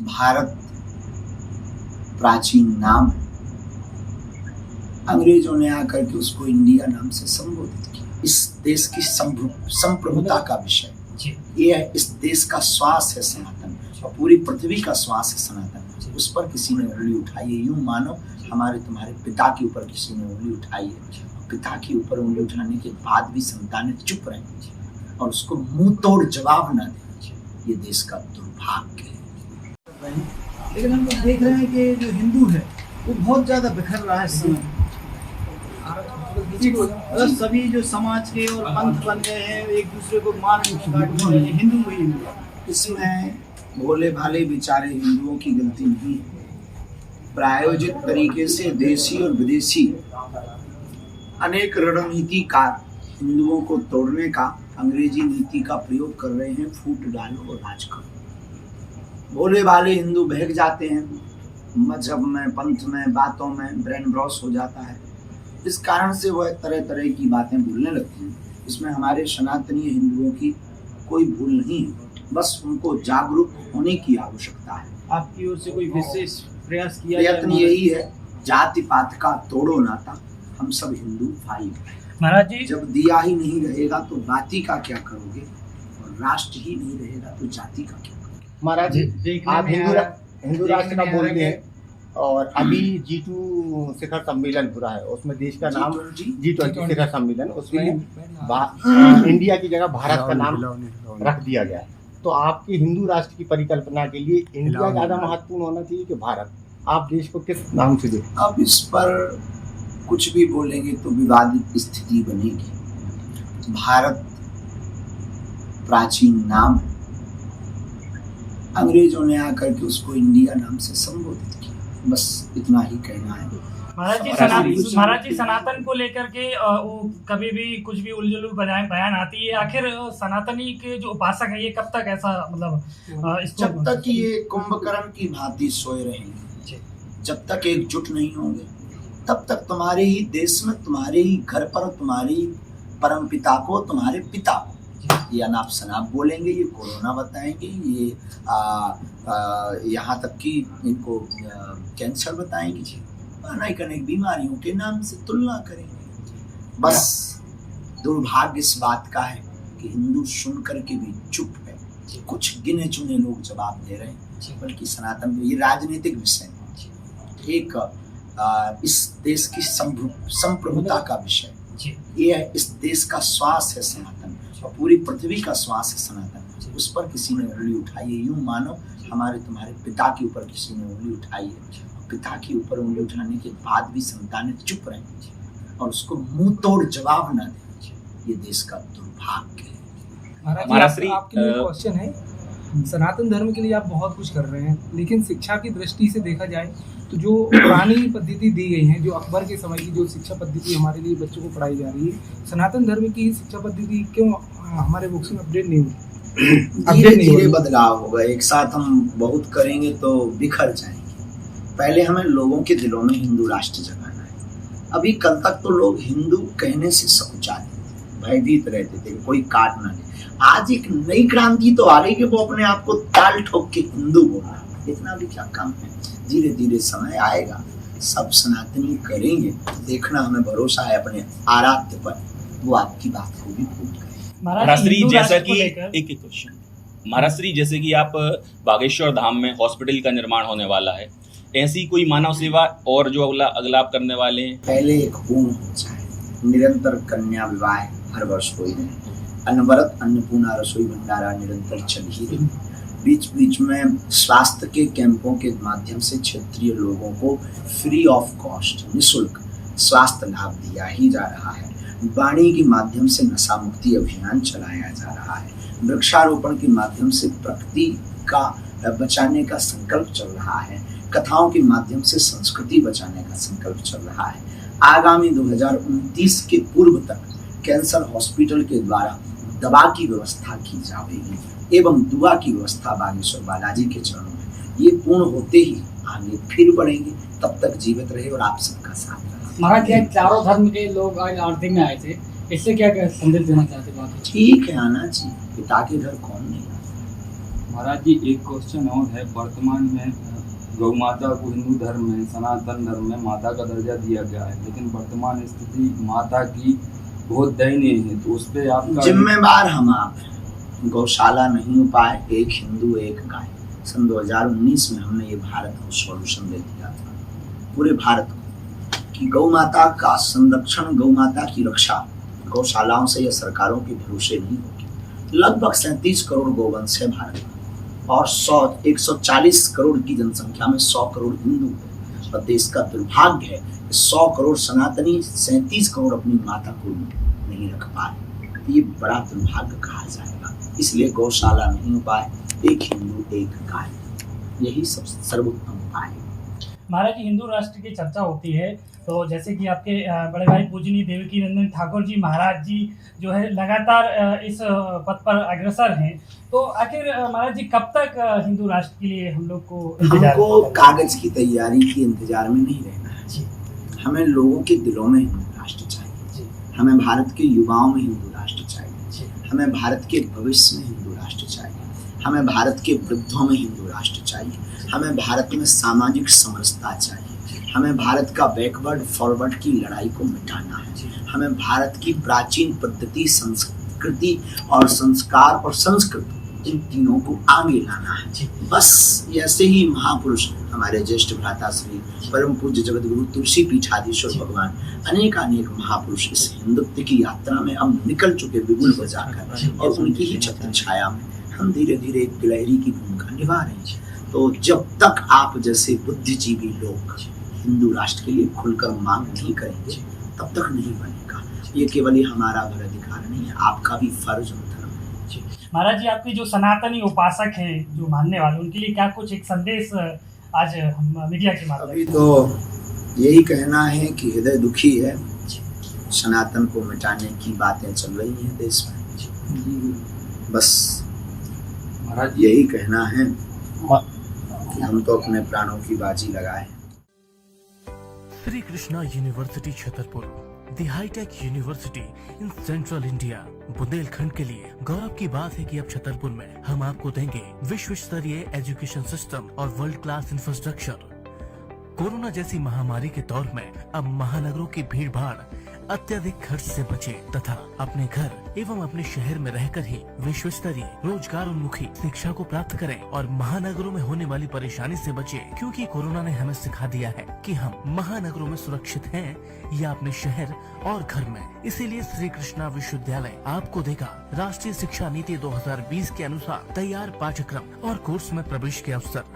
भारत प्राचीन नाम है। अंग्रेजों ने आकर के उसको इंडिया नाम से संबोधित किया। इस देश की संप्रभुता का विषय ये है। इस देश का श्वास है सनातन और पूरी पृथ्वी का श्वास है सनातन। उस पर किसी ने उंगली उठाई है। यूं मानो हमारे तुम्हारे पिता के ऊपर किसी ने उंगली उठाई है। पिता के ऊपर उंगली उठाने के बाद भी संतानें चुप रहें और उसको मुंह तोड़ जवाब न दें, ये देश का दुर्भाग्य है। लेकिन हम लोग देख रहे हैं कि जो हिंदू है वो बहुत ज्यादा बिखर रहा है इस समय। मतलब सभी जो समाज के और पंथ बन गए हैं, एक दूसरे को मार काट रहे हैं, हिंदू वही हिंदू। इसमें भोले भाले बेचारे हिंदुओं की गलती नहीं है। प्रायोजित तरीके से देशी और विदेशी अनेक रणनीतिकार हिंदुओं को तोड़ने का अंग्रेजी नीति का प्रयोग कर रहे हैं। फूट डालो और राज करो। भोले भाले हिंदू बहक जाते हैं मजहब में, पंथ में, बातों में ब्रेन ब्रॉस हो जाता है। इस कारण से वह तरह तरह की बातें भूलने लगती हैं। इसमें हमारे सनातनीय हिंदुओं की कोई भूल नहीं है, बस उनको जागरूक होने की आवश्यकता है। आपकी ओर से कोई विशेष प्रयास किया? प्रयत्न यही है, जाति पात का तोड़ो नाता, हम सब हिंदू भाई हैं। महाराज जी, जब दिया ही नहीं रहेगा तो बाती का क्या करोगे, और राष्ट्र ही नहीं रहेगा तो जाति का क्या करोगे। महाराज जी, आप हिंदू राष्ट्र का बोलते हैं और अभी G2 शिखर सम्मेलन हो रहा है, उसमें देश का नाम G20 शिखर सम्मेलन, उसमें इंडिया की जगह भारत का नाम रख दिया गया है। तो आपकी हिंदू राष्ट्र की परिकल्पना के लिए इंडिया ज़्यादा महत्वपूर्ण होना चाहिए कि भारत? आप देश को किस नाम से देखते हैं? अब इस पर कुछ भी बोलेंगे तो विवादित स्थिति बनेगी। भारत प्राचीन नाम है। अंग्रेजों ने आकर के उसको इंडिया नाम से संबोधित किया। बस इतना ही कहना है। महाराज जी, सनातन को लेकर के वो कभी भी कुछ भी उलझुल बयान आती है। आखिर सनातनी के जो उपासक है ये कब तक ऐसा मतलब जब तक ये कुंभकर्ण की भांति सोए रहेंगे, जब तक एकजुट नहीं होंगे, तब तक तुम्हारे ही देश में, तुम्हारे ही घर पर, तुम्हारी परम पिता को, तुम्हारे पिता को ये अनाप शनाप बोलेंगे, ये कोरोना बताएंगे, ये यहाँ तक कि इनको कैंसर बताएंगे, अनेक अनेक बीमारियों के नाम से तुलना करेंगे। बस दुर्भाग्य इस बात का है कि हिंदू सुन करके भी चुप है। कुछ गिने चुने लोग जवाब दे रहे हैं, बल्कि सनातन में ये राजनीतिक विषय है। एक इस देश की संप्रभुता का विषय ये है। इस देश का श्वास है सनातन और पूरी पृथ्वी का श्वास है सनातन। उस पर किसी ने उंगली उठाई है। यूं मानो हमारे तुम्हारे पिता के ऊपर किसी ने उंगली उठाई है। पिता के ऊपर उंगली उठाने के बाद भी संतानें चुप रहें और उसको मुंह तोड़ जवाब न दें, ये देश का दुर्भाग्य है। महाराज आपके लिए क्वेश्चन है, सनातन धर्म के लिए आप बहुत कुछ कर रहे हैं, लेकिन शिक्षा की दृष्टि से देखा जाए तो जो पुरानी पद्धति दी गई है, जो अकबर के समय की जो शिक्षा पद्धति हमारे लिए बच्चों को पढ़ाई जा रही है, सनातन धर्म की शिक्षा पद्धति क्यों हमारे बुक्स में अपडेट नहीं हुई? धीरे धीरे बदलाव होगा। एक साथ हम बहुत करेंगे तो बिखर जाएंगे। पहले हमें लोगों के दिलों में हिंदू राष्ट्र जगाना है। अभी कल तक तो लोग हिंदू कहने से सकुचाते थे, भयभीत रहते थे, कोई काट ना ले। आज एक नई क्रांति तो आ रही कि वो अपने आप को ताल ठोक के हिंदू बोलना है। इतना भी क्या काम है। धीरे धीरे समय आएगा, सब सनातनी करेंगे। देखना, हमें भरोसा है अपने आराध्य पर, वो आपकी बात को भी पूर्ण करें। महाराज श्री, जैसा कि एक क्वेश्चन, महाराज श्री, जैसे कि आप बागेश्वर धाम में हॉस्पिटल का निर्माण होने वाला है, ऐसी कोई मानव सेवा और जो अगला आप करने वाले हैं? पहले एक होम हो जाए, निरंतर कन्या विवाह हर वर्ष हो ही रहे, अनवरत अन्नपूर्णा रसोई भंडारा निरंतर चल ही रही। बीच बीच में स्वास्थ्य के कैंपों के माध्यम से क्षेत्रीय लोगों को फ्री ऑफ कॉस्ट, निःशुल्क स्वास्थ्य लाभ दिया ही जा रहा है। वाणी के माध्यम से नशा मुक्ति अभियान चलाया जा रहा है। वृक्षारोपण के माध्यम से प्रकृति का बचाने का संकल्प चल रहा है। कथाओं के माध्यम से संस्कृति बचाने का संकल्प चल रहा है। आगामी 2029 के पूर्व तक कैंसर हॉस्पिटल के द्वारा दवा की व्यवस्था की जाएगी एवं दुआ की व्यवस्था बागेश्वर बालाजी के चरणों में। ये पूर्ण होते ही आगे फिर बढ़ेंगे। तब तक जीवित रहे और आप सबका साथ रहे। महाराज जी, चारों धर्म के लोग आज आरती में आए थे, इससे क्या संदेश देना चाहते हैं? ठीक है, आना चाहिए। पिता के घर कौन नहीं आता। महाराज जी एक क्वेश्चन और है। वर्तमान में गौ माता को हिंदू धर्म में, सनातन धर्म में माता का दर्जा दिया गया है, लेकिन वर्तमान स्थिति माता की बहुत दयनीय है, तो उस पर आपका जिम्मेवार हम आप हैं। गौशाला नहीं हो पाए, एक हिंदू एक गाय। सन 2019 में हमने ये भारत को सॉल्यूशन दे दिया था, पूरे भारत को, कि गौ माता का संरक्षण, गौ माता की रक्षा गौशालाओं से या सरकारों के भरोसे नहीं होगी। लगभग 37 करोड़ गौवंश है भारत में और 140 करोड़ की जनसंख्या में 100 करोड़ हिंदू है। और देश का दुर्भाग्य है कि 100 करोड़ सनातनी 37 करोड़ अपनी माता को नहीं रख पाए। ये बड़ा दुर्भाग्य कहा जाएगा। इसलिए गौशाला नहीं हो पाए, एक हिंदू एक गाय, यही सब सर्वोत्तम उपाय है। महाराज जी, हिंदू राष्ट्र की चर्चा होती है तो जैसे कि आपके बड़े भाई पूजनीय देवकी नंदन ठाकुर जी महाराज जी जो है लगातार इस पद पर अग्रसर हैं, तो आखिर महाराज जी कब तक हिंदू राष्ट्र के लिए हम लोग को हमको कागज की तैयारी के इंतजार में नहीं रहना है। हमें लोगों के दिलों में हिंदू राष्ट्र चाहिए, हमें भारत के युवाओं में हिंदू राष्ट्र चाहिए, हमें भारत के भविष्य में हिंदू राष्ट्र चाहिए, हमें भारत के वृद्धों में हिंदू राष्ट्र चाहिए, हमें भारत में सामाजिक समरसता चाहिए, हमें भारत का बैकवर्ड फॉरवर्ड की लड़ाई को मिटाना है, हमें भारत की प्राचीन पद्धति, संस्कृति और संस्कार और संस्कृति, इन तीनों को आगे लाना है। बस ऐसे ही महापुरुष हमारे ज्येष्ठ भ्राता श्री परम पूज्य जगत गुरु तुलसी पीठाधीश्वर भगवान, अनेक महापुरुष इस हिंदुत्व की यात्रा में अब निकल चुके बिगुल बजाकर, और उनकी ही छत्र छाया में हम धीरे धीरे एक गिलहरी की भूमिका निभा रहे हैं। तो जब तक आप जैसे बुद्धिजीवी लोग हिंदू राष्ट्र के लिए खुलकर मांग नहीं करेंगे, तब तक नहीं बनेगा। ये केवल ही हमारा भर अधिकार नहीं है, आपका भी फर्ज और धर्म है। महाराज जी, आपके जो सनातनी उपासक हैं, जो मानने वाले, उनके लिए क्या कुछ एक संदेश आज हम मीडिया के माध्यम अभी तो यही कहना है कि हृदय दुखी है, सनातन को मिटाने की बातें चल रही हैं देश में। बस महाराज यही कहना है कि हम तो अपने प्राणों की बाजी लगाए। Shri Krishna University Chhatarpur, the hi tech university in central India, Bundelkhand के लिए गौरव की बात है कि अब छतरपुर में हम आपको देंगे विश्व स्तरीय एजुकेशन सिस्टम और वर्ल्ड क्लास इंफ्रास्ट्रक्चर। कोरोना जैसी महामारी के दौर में अब महानगरों की भीड़ भाड़, अत्यधिक खर्च से बचे तथा अपने घर एवं अपने शहर में रहकर ही विश्व स्तरीय रोजगार उन्मुखी शिक्षा को प्राप्त करें और महानगरों में होने वाली परेशानी से बचे, क्योंकि कोरोना ने हमें सिखा दिया है कि हम महानगरों में सुरक्षित हैं या अपने शहर और घर में। इसीलिए श्री कृष्णा विश्वविद्यालय आपको देगा राष्ट्रीय शिक्षा नीति 2020 के अनुसार तैयार पाठ्यक्रम और कोर्स में प्रवेश के अवसर।